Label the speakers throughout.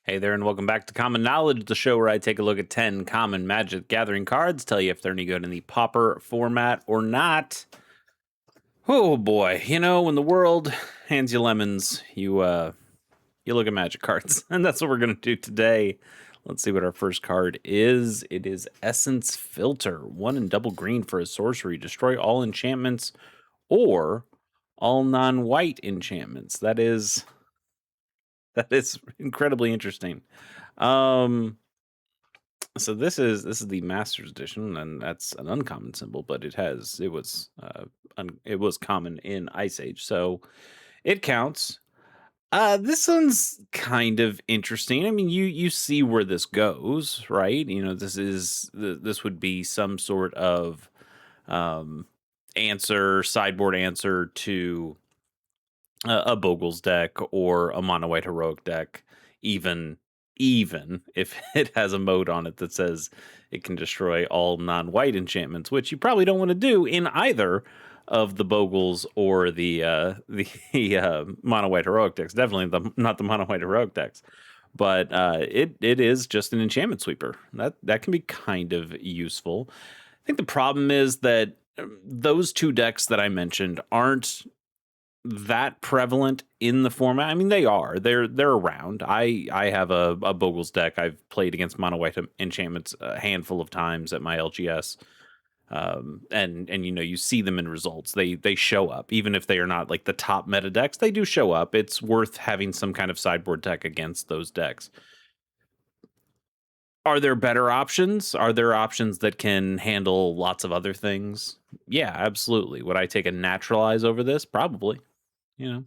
Speaker 1: Hey there, and welcome back to Common Knowledge, the show where I take a look at 10 common Magic Gathering cards, tell you if they're any good in the Pauper format or not. Oh boy, when the world hands you lemons, you look at Magic cards, and that's what we're gonna do today. Let's see what our first card is. It is Essence Filter, 1 in double green for a sorcery. Destroy all enchantments or all non-white enchantments. That is incredibly interesting. Um, so this is the Masters Edition, and that's an uncommon symbol, but it was common in Ice Age, so it counts. This one's kind of interesting. I mean, you see where this goes, right? This would be some sort of um sideboard answer to a Bogle's deck or a mono white heroic deck, even if it has a mode on it that says it can destroy all non-white enchantments, which you probably don't want to do in either of the Bogles or the mono white heroic decks. Definitely not the mono white heroic decks. But it is just an enchantment sweeper. That can be kind of useful. I think the problem is that those two decks that I mentioned aren't that prevalent in the format. I mean, they are. They're around. I have a Bogle's deck. I've played against mono white enchantments a handful of times at my LGS. And you see them in results. They show up even if they are not like the top meta decks. They do show up. It's worth having some kind of sideboard deck against those decks. Are there better options? Are there options that can handle lots of other things? Yeah, absolutely. Would I take a naturalize over this? Probably.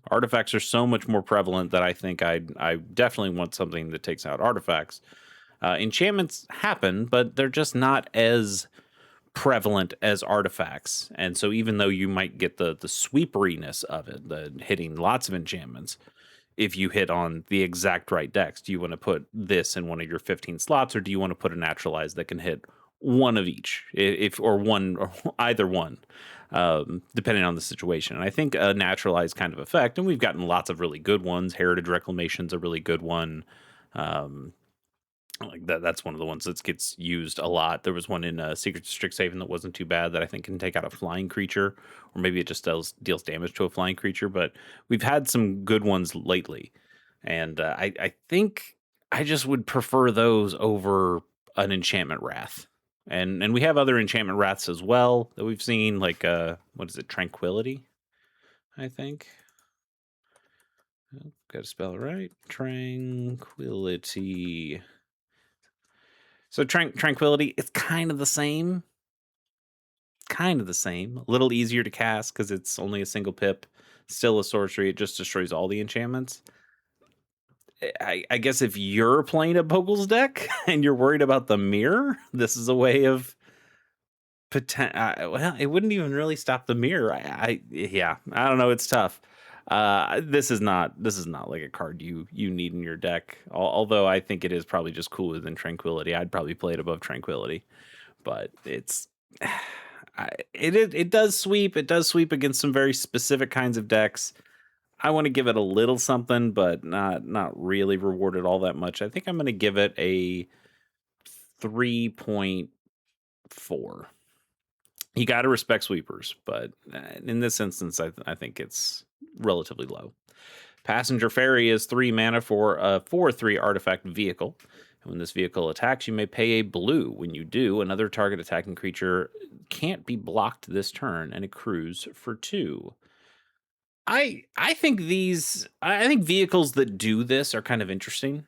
Speaker 1: Artifacts are so much more prevalent that I think I definitely want something that takes out artifacts. Enchantments happen, but they're just not as prevalent as artifacts. And so even though you might get the sweeperiness of it, the hitting lots of enchantments, if you hit on the exact right decks, do you want to put this in one of your 15 slots, or do you want to put a naturalize that can hit one of each, if or one or either one, depending on the situation? And I think a naturalized kind of effect, and we've gotten lots of really good ones. Heritage Reclamation's a really good one. Like that's one of the ones that gets used a lot. There was one in Secret Strixhaven that wasn't too bad that I think can take out a flying creature, or maybe it just deals damage to a flying creature. But we've had some good ones lately, and I think I just would prefer those over an enchantment wrath. And we have other enchantment wraths as well that we've seen, like what is it, Tranquility? I think. Got to spell it right. Tranquility. So Tranquility, it's kind of the same. Kind of the same. A little easier to cast because it's only a single pip. Still a sorcery. It just destroys all the enchantments. I guess if you're playing a Bogle's deck and you're worried about the mirror, this is a way of well, it wouldn't even really stop the mirror. Yeah, I don't know. It's tough. This is not like a card you need in your deck. Although I think it is probably just cooler than Tranquility. I'd probably play it above Tranquility, but it does sweep. It does sweep against some very specific kinds of decks. I want to give it a little something, but not really reward it all that much. I think I'm going to give it a 3.4. You got to respect sweepers, but in this instance, I think it's relatively low. Passenger Ferry is 3 mana for a 4/3 artifact vehicle. And when this vehicle attacks, you may pay a blue. When you do, another target attacking creature can't be blocked this turn and accrues for 2. I think vehicles that do this are kind of interesting.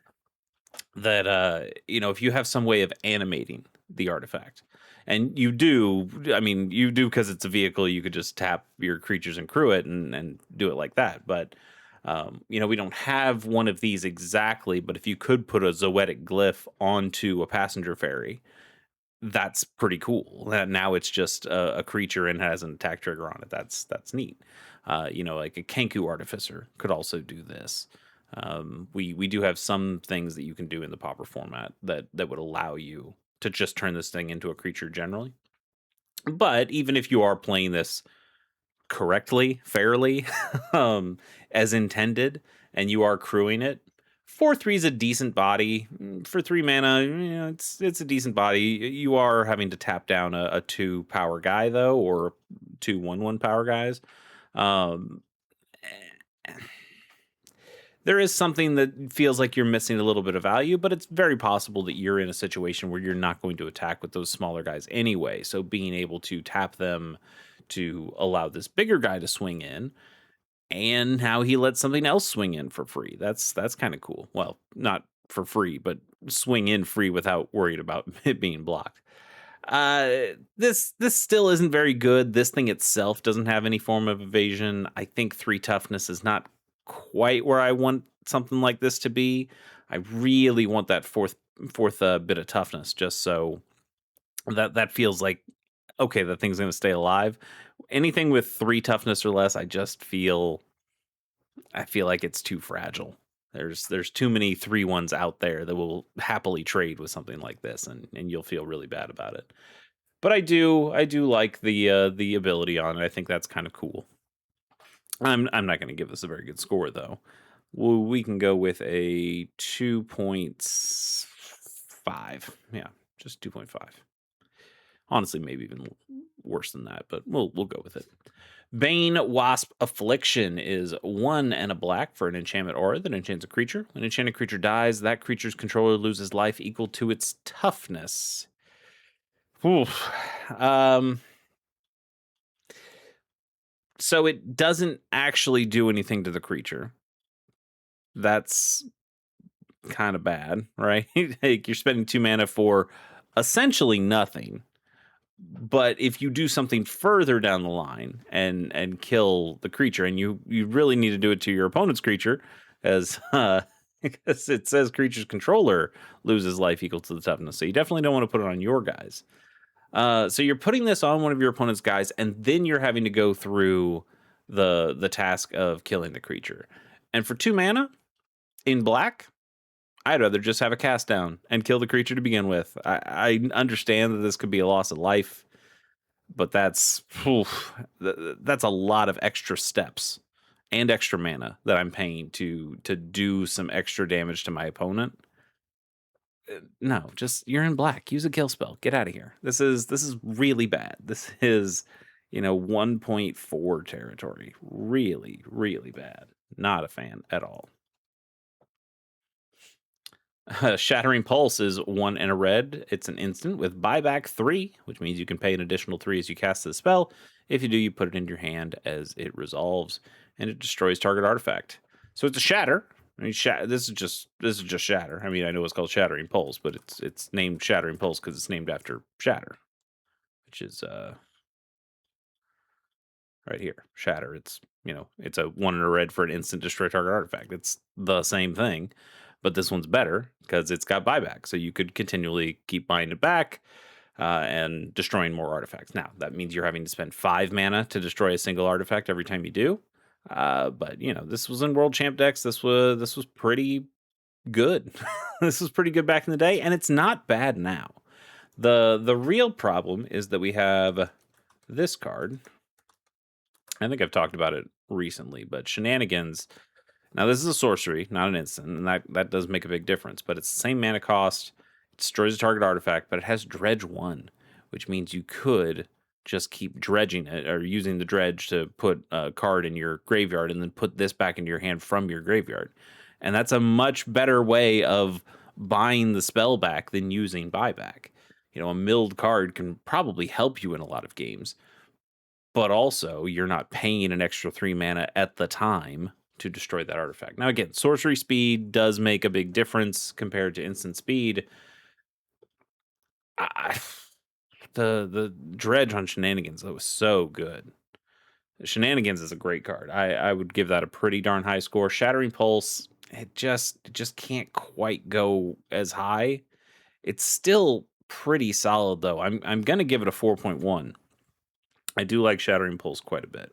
Speaker 1: That if you have some way of animating the artifact, and you do, I mean, you do because it's a vehicle, you could just tap your creatures and crew it and do it like that. But we don't have one of these exactly, but if you could put a Zoetic glyph onto a passenger ferry, that's pretty cool. Now it's just a creature and has an attack trigger on it. That's neat. Like a Kenku Artificer could also do this. We do have some things that you can do in the Pauper format that would allow you to just turn this thing into a creature generally. But even if you are playing this correctly, fairly, as intended, and you are crewing it 4/3 is a decent body. For 3 mana, it's a decent body. You are having to tap down a 2 power guy, though, or 2 1/1 power guys. Um, eh, there is something that feels like you're missing a little bit of value, but it's very possible that you're in a situation where you're not going to attack with those smaller guys anyway. So being able to tap them to allow this bigger guy to swing in, and how he lets something else swing in for free. That's kind of cool. Well, not for free, but swing in free without worried about it being blocked. This still isn't very good. This thing itself doesn't have any form of evasion. I think 3 toughness is not quite where I want something like this to be. I really want that fourth bit of toughness, just so that feels like okay, the thing's going to stay alive. Anything with 3 toughness or less, I feel like it's too fragile. There's too many 3/1s out there that will happily trade with something like this, and you'll feel really bad about it. But I do like the ability on it. I think that's kind of cool. I'm not going to give this a very good score though. We can go with a 2.5. Yeah, just 2.5. Honestly, maybe even worse than that, but we'll go with it. Bane Wasp Affliction is 1 and a black for an enchantment aura that enchants a creature. When an enchanted creature dies, that creature's controller loses life equal to its toughness. Oof. So it doesn't actually do anything to the creature. That's kind of bad, right? Like you're spending 2 mana for essentially nothing. But if you do something further down the line and kill the creature, and you really need to do it to your opponent's creature, as because it says creature's controller loses life equal to the toughness, so you definitely don't want to put it on your guys. So you're putting this on one of your opponent's guys, and then you're having to go through the task of killing the creature. And for 2 mana in black, I'd rather just have a cast down and kill the creature to begin with. I understand that this could be a loss of life, but that's a lot of extra steps and extra mana that I'm paying to do some extra damage to my opponent. No, just you're in black. Use a kill spell. Get out of here. This is really bad. This is 1.4 territory. Really, really bad. Not a fan at all. Shattering Pulse is 1 and a red. It's an instant with buyback 3, which means you can pay an additional 3 as you cast the spell. If you do, you put it in your hand as it resolves, and it destroys target artifact. So it's a shatter. I mean, this is just shatter. I mean, I know it's called Shattering Pulse, but it's named Shattering Pulse because it's named after Shatter, which is right here. Shatter. It's a 1 and a red for an instant destroy target artifact. It's the same thing, but this one's better because it's got buyback. So you could continually keep buying it back and destroying more artifacts. Now, that means you're having to spend 5 mana to destroy a single artifact every time you do. But this was in World Champ decks. This was pretty good. This was pretty good back in the day, and it's not bad now. The real problem is that we have this card. I think I've talked about it recently, but Shenanigans. Now, this is a sorcery, not an instant, and that does make a big difference, but it's the same mana cost. It destroys a target artifact, but it has Dredge 1, which means you could just keep dredging it, or using the dredge to put a card in your graveyard and then put this back into your hand from your graveyard. And that's a much better way of buying the spell back than using buyback. A milled card can probably help you in a lot of games, but also you're not paying an extra 3 mana at the time to destroy that artifact. Now, again, sorcery speed does make a big difference compared to instant speed. The dredge on Shenanigans, that was so good. Shenanigans is a great card. I would give that a pretty darn high score. Shattering Pulse, it just can't quite go as high. It's still pretty solid though. I'm gonna give it a 4.1. I do like Shattering Pulse quite a bit.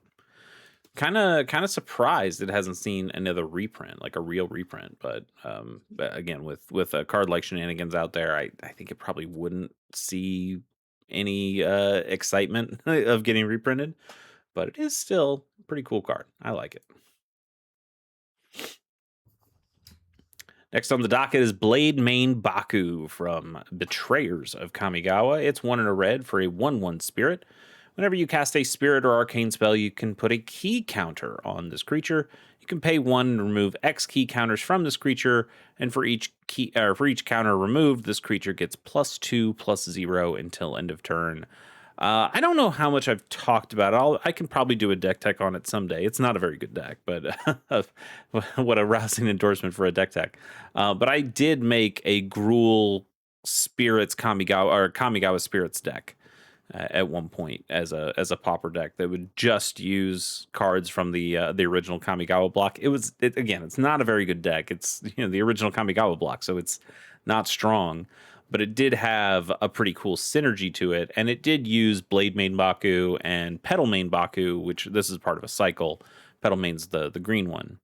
Speaker 1: Kind of surprised it hasn't seen another reprint, like a real reprint. But again, with a card like Shenanigans out there, I think it probably wouldn't see any excitement of getting reprinted. But it is still a pretty cool card. I like it. Next on the docket is Blade Main Baku from Betrayers of Kamigawa. It's 1 and a red for a 1/1 spirit. Whenever you cast a spirit or arcane spell, you can put a key counter on this creature. You can pay 1 and remove X key counters from this creature, and for each counter removed, this creature gets +2/+0 until end of turn. I don't know how much I've talked about it. I can probably do a deck tech on it someday. It's not a very good deck, but what a rousing endorsement for a deck tech. But I did make a Gruul Spirits Kamigawa Spirits deck at one point as a pauper deck that would just use cards from the original Kamigawa block. Again, it's not a very good deck. It's the original Kamigawa block, so it's not strong, but it did have a pretty cool synergy to it, and it did use Blade Main Baku and Petal Main Baku, which this is part of a cycle. Petal Main's the green one.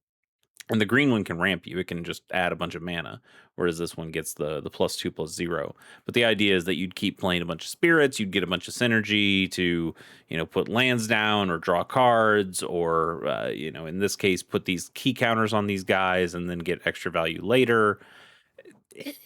Speaker 1: And the green one can ramp you. It can just add a bunch of mana, whereas this one gets the +2/+0. But the idea is that you'd keep playing a bunch of spirits, you'd get a bunch of synergy to, put lands down or draw cards, or in this case, put these key counters on these guys and then get extra value later.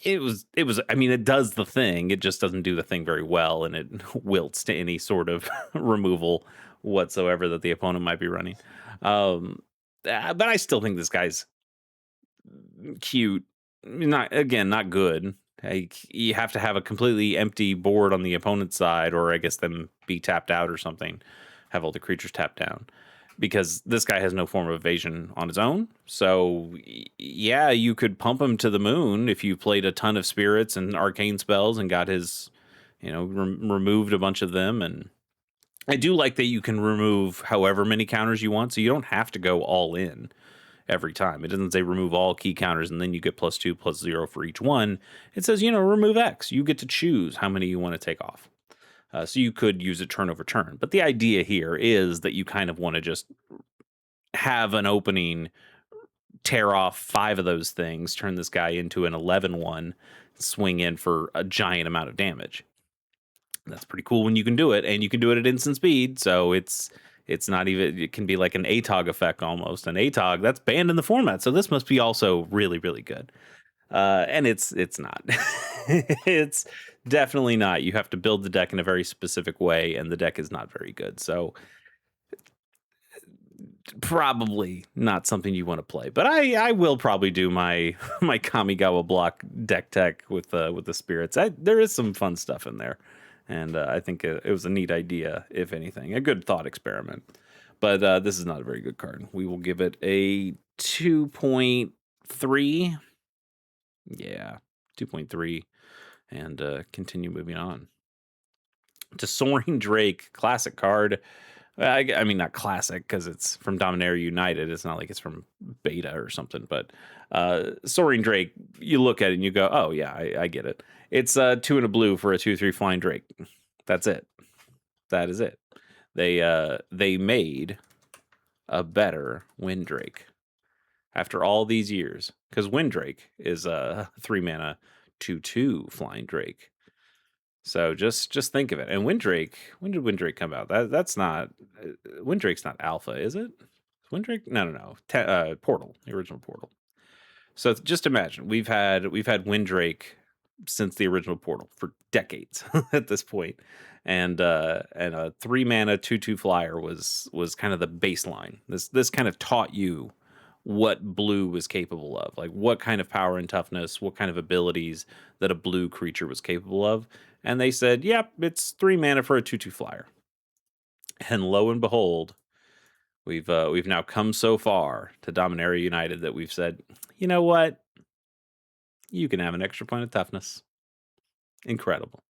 Speaker 1: It was. I mean, it does the thing. It just doesn't do the thing very well, and it wilts to any sort of removal whatsoever that the opponent might be running. But I still think this guy's cute. Not good. Like, you have to have a completely empty board on the opponent's side, or I guess them be tapped out or something. Have all the creatures tapped down, because this guy has no form of evasion on his own. So yeah, you could pump him to the moon if you played a ton of spirits and arcane spells and got his, removed a bunch of them. And I do like that you can remove however many counters you want, so you don't have to go all in every time. It doesn't say remove all key counters and then you get +2/+0 for each one. It says, remove X. You get to choose how many you want to take off. So you could use it turn over turn. But the idea here is that you kind of want to just have an opening, tear off 5 of those things, turn this guy into an 11/1, swing in for a giant amount of damage. That's pretty cool when you can do it, and you can do it at instant speed. So it's not even, it can be like an ATOG effect almost. An ATOG that's banned in the format, so this must be also really, really good. And it's not. It's definitely not. You have to build the deck in a very specific way, and the deck is not very good. So probably not something you want to play. But I will probably do my my Kamigawa block deck tech with the spirits. There is some fun stuff in there, and I think it was a neat idea, if anything, a good thought experiment. But this is not a very good card. We will give it a 2.3. Yeah, 2.3, and continue moving on to Soaring Drake, classic card. I mean, not classic because it's from Dominaria United. It's not like it's from beta or something. But Soaring Drake, you look at it and you go, oh yeah, I get it. It's 2 and a blue for a 2/3 flying Drake. That's it. That is it. They made a better Windrake after all these years, because Windrake is a 3 mana 2/2 flying Drake. So just think of it. And Windrake, when did Windrake come out? That's not Windrake's not alpha, is it? Windrake? No. Portal, the original Portal. So just imagine we've had Windrake since the original Portal for decades at this point. And a 3 mana 2/2 flyer was kind of the baseline. This kind of taught you what blue was capable of, like what kind of power and toughness, what kind of abilities that a blue creature was capable of. And they said, yep, it's 3 mana for a 2/2 flyer. And lo and behold, we've now come so far to Dominaria United that we've said, you know what? You can have an extra point of toughness. Incredible.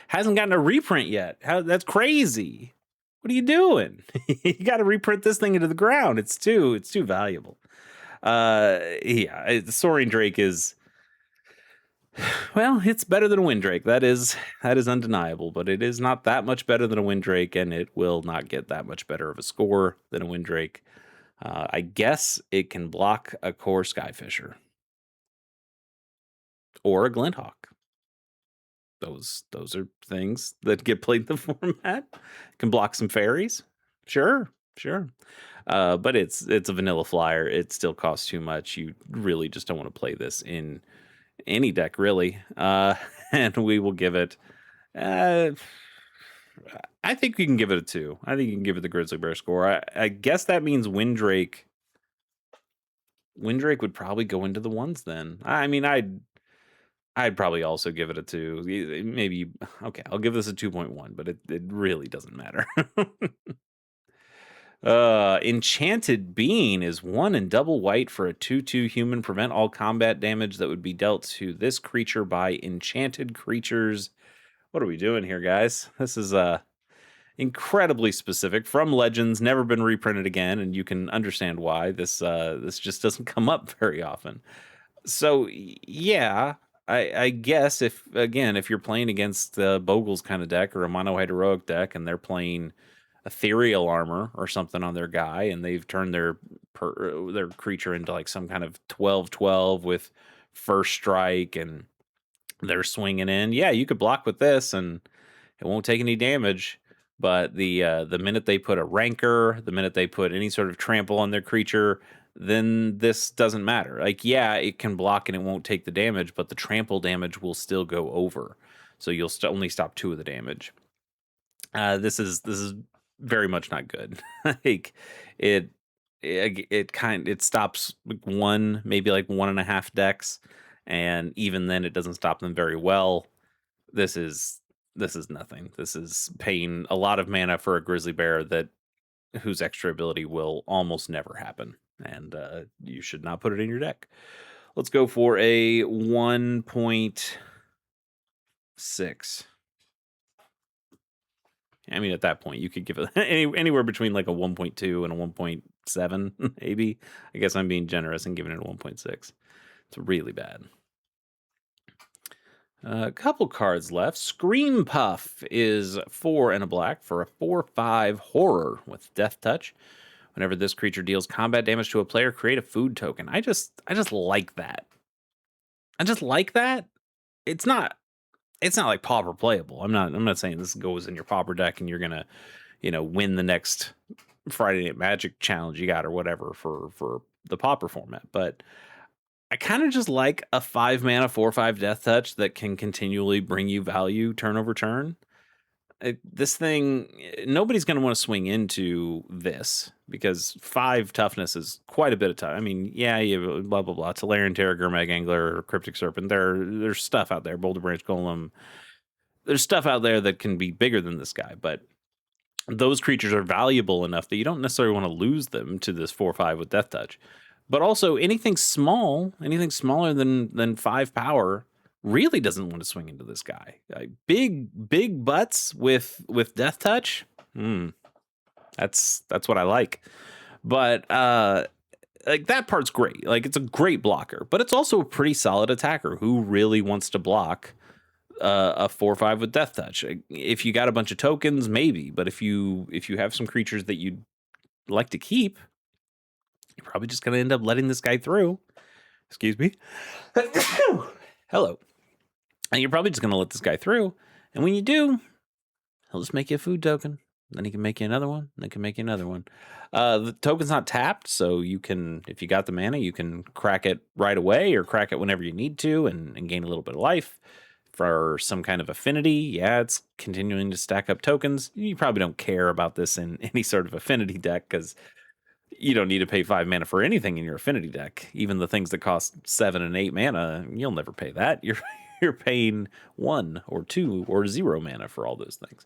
Speaker 1: Hasn't gotten a reprint yet. That's crazy. What are you doing? You got to reprint this thing into the ground. It's too valuable. Yeah, Soaring Drake is, well, it's better than a Windrake. That is undeniable, but it is not that much better than a Windrake, and it will not get that much better of a score than a Windrake. I guess it can block a core Skyfisher or a Glinthawk. Those are things that get played in the format. Can block some fairies. Sure. But it's a vanilla flyer. It still costs too much. You really just don't want to play this in any deck, really. And we will give it. Uh, I think we can give it a 2. I think you can give it the Grizzly Bear score. I guess that means Windrake. Windrake would probably go into the ones then. I mean, I'd probably also give it a 2. Maybe okay, I'll give this a 2.1, but it really doesn't matter. Enchanted Being is 1 and double white for a 2/2 human. Prevent all combat damage that would be dealt to this creature by enchanted creatures. What are we doing here, guys? This is incredibly specific from Legends, never been reprinted again, and you can understand why. This just doesn't come up very often. So yeah, I guess if you're playing against the Bogle's kind of deck or a mono white heroic deck, and they're playing ethereal armor or something on their guy, and they've turned their creature into like some kind of 12/12 with first strike, and they're swinging in. Yeah, you could block with this, and it won't take any damage. But the minute they put a rancor, the minute they put any sort of trample on their creature, then this doesn't matter. Like, yeah, it can block and it won't take the damage, but the trample damage will still go over. So you'll only stop 2 of the damage. This is very much not good. Like it stops like 1, maybe like 1.5 decks, and even then it doesn't stop them very well. This is nothing. This is paying a lot of mana for a Grizzly Bear whose extra ability will almost never happen, and you should not put it in your deck. Let's go for a 1.6. I mean, at that point, you could give it anywhere between like a 1.2 and a 1.7, maybe. I guess I'm being generous and giving it a 1.6. It's really bad. A couple cards left. Scream Puff is 4 and a black for a 4/5 horror with Death Touch. Whenever this creature deals combat damage to a player, create a food token. I just like that. I just like that. It's not like Pauper playable. I'm not saying this goes in your Pauper deck and you're gonna, win the next Friday Night Magic challenge you got or whatever for the Pauper format. But I kind of just like a 5 mana 4/5 Death Touch that can continually bring you value turn over turn. This thing, nobody's going to want to swing into this because 5 toughness is quite a bit of time. I mean, yeah, you blah blah blah. Tolarian Terror, Gurmag Angler, Cryptic Serpent. There's stuff out there. Boulder Branch Golem. There's stuff out there that can be bigger than this guy, but those creatures are valuable enough that you don't necessarily want to lose them to this 4/5 with Death Touch. But also anything smaller than 5 power really doesn't want to swing into this guy. Big butts with Death Touch. That's what I like. But like that part's great. Like it's a great blocker, but it's also a pretty solid attacker who really wants to block a 4/5 with Death Touch. If you got a bunch of tokens, maybe, but if you have some creatures that you'd like to keep, you're probably just going to end up letting this guy through. Excuse me. Hello. And you're probably just going to let this guy through. And when you do, he'll just make you a food token. Then he can make you another one. Then he can make you another one. The token's not tapped, so you can, if you got the mana, you can crack it right away or crack it whenever you need to and gain a little bit of life. For some kind of affinity, yeah, it's continuing to stack up tokens. You probably don't care about this in any sort of affinity deck because you don't need to pay 5 mana for anything in your affinity deck. Even the things that cost 7 and 8 mana, you'll never pay that. You're paying 1 or 2 or 0 mana for all those things.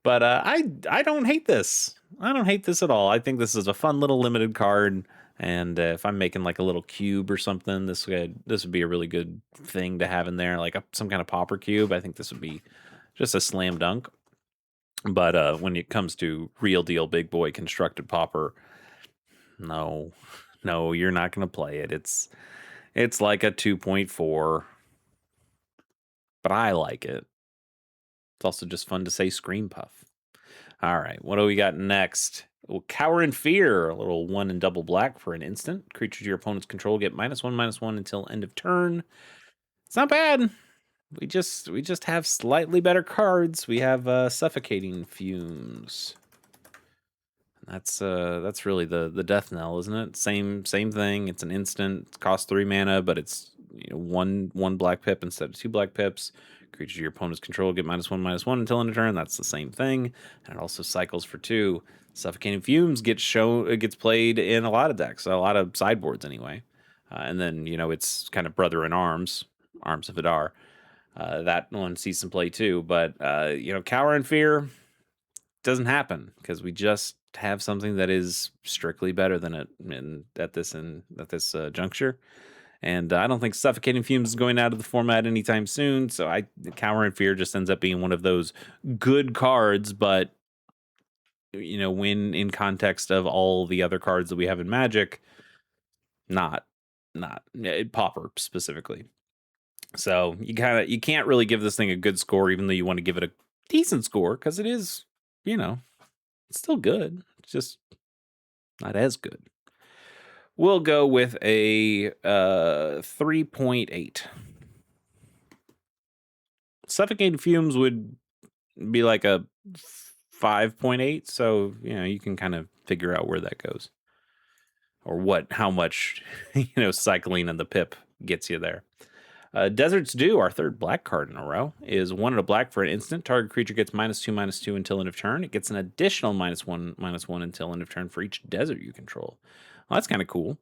Speaker 1: But I don't hate this. I don't hate this at all. I think this is a fun little limited card. And if I'm making like a little cube or something, this would be a really good thing to have in there, like some kind of Pauper cube. I think this would be just a slam dunk. But when it comes to real deal big boy constructed Pauper, no, you're not going to play it. It's like a 2.4, but I like it. It's also just fun to say Scream Puff. All right, what do we got next? Well, Cower in Fear, a little 1 and double black for an instant. Creatures your opponent's control get -1/-1 until end of turn. It's not bad. We just have slightly better cards. We have Suffocating Fumes. That's really the death knell, isn't it? Same thing. It's an instant. It costs 3 mana, but it's one black pip instead of 2 black pips. Creatures your opponent's control get -1/-1 until end of turn. That's the same thing, and it also cycles for 2. Suffocating Fumes it gets played in a lot of decks, a lot of sideboards anyway. And then it's kind of brother in arms, Arms of Vidar. That one sees some play too, but Cower and Fear doesn't happen because we just have something that is strictly better than it at this juncture. And I don't think Suffocating Fumes is going out of the format anytime soon. So Cower and Fear just ends up being one of those good cards, but when in context of all the other cards that we have in Magic, not Pauper specifically. So you can't really give this thing a good score, even though you want to give it a decent score, because it is, it's still good. It's just not as good. We'll go with a 3.8. Suffocating Fumes would be like a 5.8, so you can kind of figure out where that goes, or how much cycling and the pip gets you there. Desert's Dew, our third black card in a row, is 1 and a black for an instant. Target creature gets -2/-2 until end of turn. It gets an additional -1/-1 until end of turn for each desert you control. Well, that's kind of cool.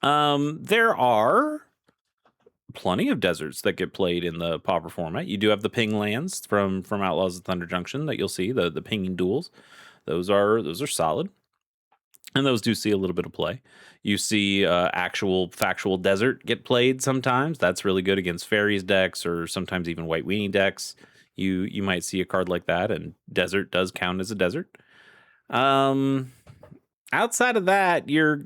Speaker 1: There are plenty of deserts that get played in the Pauper format. You do have the ping lands from Outlaws of Thunder Junction that you'll see, the pinging duels. Those are solid. And those do see a little bit of play. You see actual factual desert get played sometimes. That's really good against fairies decks, or sometimes even white weenie decks. You might see a card like that, and desert does count as a desert. Outside of that, you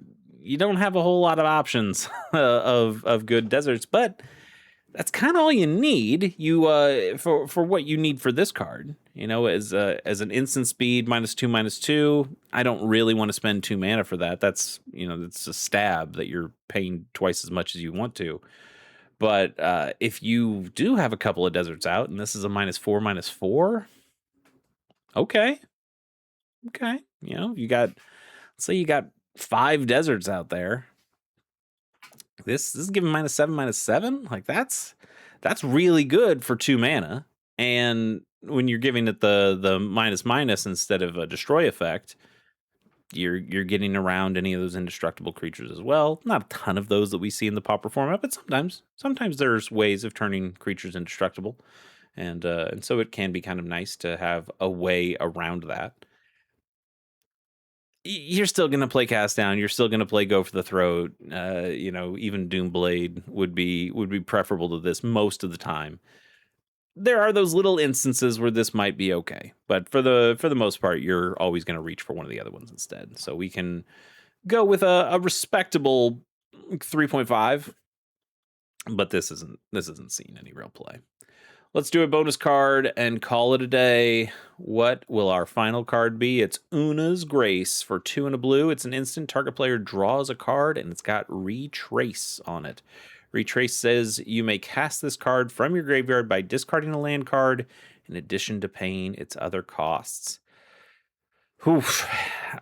Speaker 1: don't have a whole lot of options of good deserts, but that's kind of all you need. For what you need for this card, as an instant speed -2/-2. I don't really want to spend 2 mana for that. That's it's a stab that you're paying twice as much as you want to. But if you do have a couple of deserts out, and this is a -4/-4, okay. Let's say you got 5 deserts out there. This is giving -7/-7. Like that's really good for 2 mana. And when you're giving it the -- instead of a destroy effect, you're getting around any of those indestructible creatures as well. Not a ton of those that we see in the Pauper format, but sometimes there's ways of turning creatures indestructible, and so it can be kind of nice to have a way around that. You're still going to play Cast Down. You're still going to play Go for the Throat. Even Doomblade would be preferable to this most of the time. There are those little instances where this might be okay, but for the most part, you're always going to reach for one of the other ones instead. So we can go with a respectable 3.5, but this isn't seeing any real play. Let's do a bonus card and call it a day. What will our final card be? It's Una's Grace for 2 and a blue. It's an instant. Target player draws a card, and it's got Retrace on it. Retrace says you may cast this card from your graveyard by discarding a land card in addition to paying its other costs. Oof.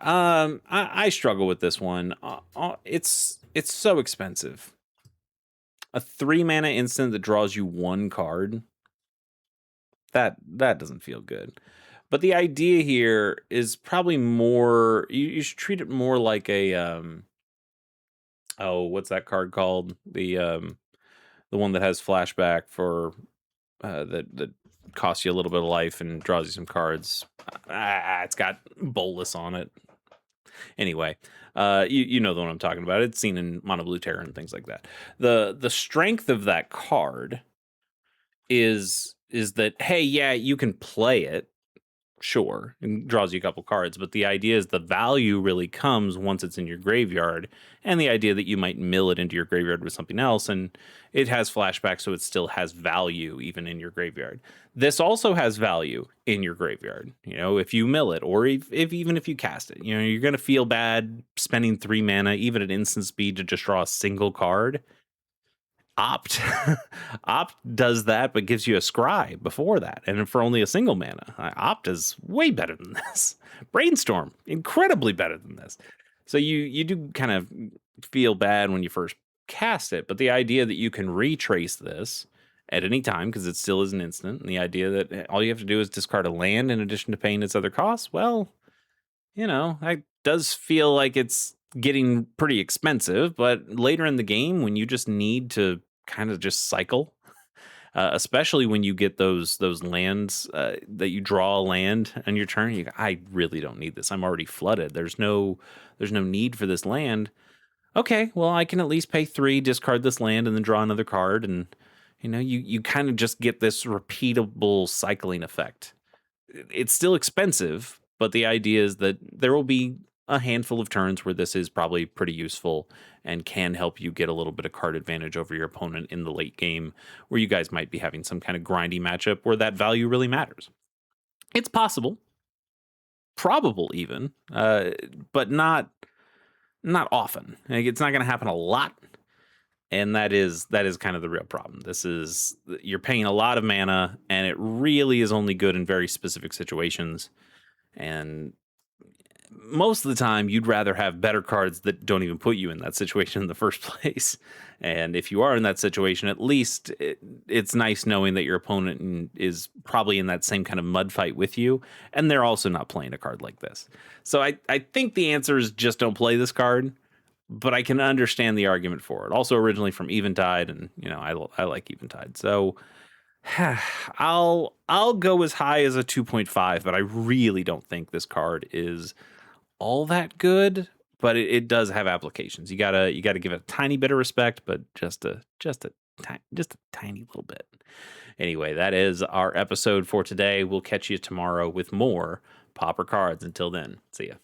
Speaker 1: I struggle with this one. It's so expensive. A 3 mana instant that draws you 1 card. That doesn't feel good. But the idea here is probably more, you should treat it more like a what's that card called? The one that has flashback for that costs you a little bit of life and draws you some cards. It's got Bolus on it. Anyway, you know the one I'm talking about. It's seen in Mono Blue Terror and things like that. The strength of that card is that, hey, yeah, you can play it, sure, and draws you a couple cards, but the idea is the value really comes once it's in your graveyard, and the idea that you might mill it into your graveyard with something else, and it has flashback, so it still has value even in your graveyard. This also has value in your graveyard, if you mill it, or even if you cast it. You're going to feel bad spending 3 mana, even at instant speed, to just draw a single card. Opt Opt does that, but gives you a scry before that, and for only a single mana. Opt is way better than this. Brainstorm, incredibly better than this. So you do kind of feel bad when you first cast it, but the idea that you can retrace this at any time because it still is an instant, and the idea that all you have to do is discard a land in addition to paying its other costs, well, that does feel like it's getting pretty expensive, but later in the game when you just need to kind of just cycle, especially when you get those lands that you draw a land on your turn, I really don't need this. I'm already flooded. There's no need for this land. Okay, well I can at least pay 3, discard this land, and then draw another card, and you kind of just get this repeatable cycling effect. It's still expensive, but the idea is that there will be a handful of turns where this is probably pretty useful and can help you get a little bit of card advantage over your opponent in the late game where you guys might be having some kind of grindy matchup where that value really matters. It's possible, probable even, but not often. Like, it's not going to happen a lot, and that is kind of the real problem. This is You're paying a lot of mana, and it really is only good in very specific situations. And most of the time, you'd rather have better cards that don't even put you in that situation in the first place. And if you are in that situation, at least it's nice knowing that your opponent is probably in that same kind of mud fight with you, and they're also not playing a card like this. So I think the answer is just don't play this card, but I can understand the argument for it. Also originally from Eventide, and I like Eventide. So I'll go as high as a 2.5, but I really don't think this card is all that good. But it does have applications. You gotta give it a tiny bit of respect, but just a tiny little bit. Anyway, that is our episode for today. We'll catch you tomorrow with more Pauper cards. Until then, see ya.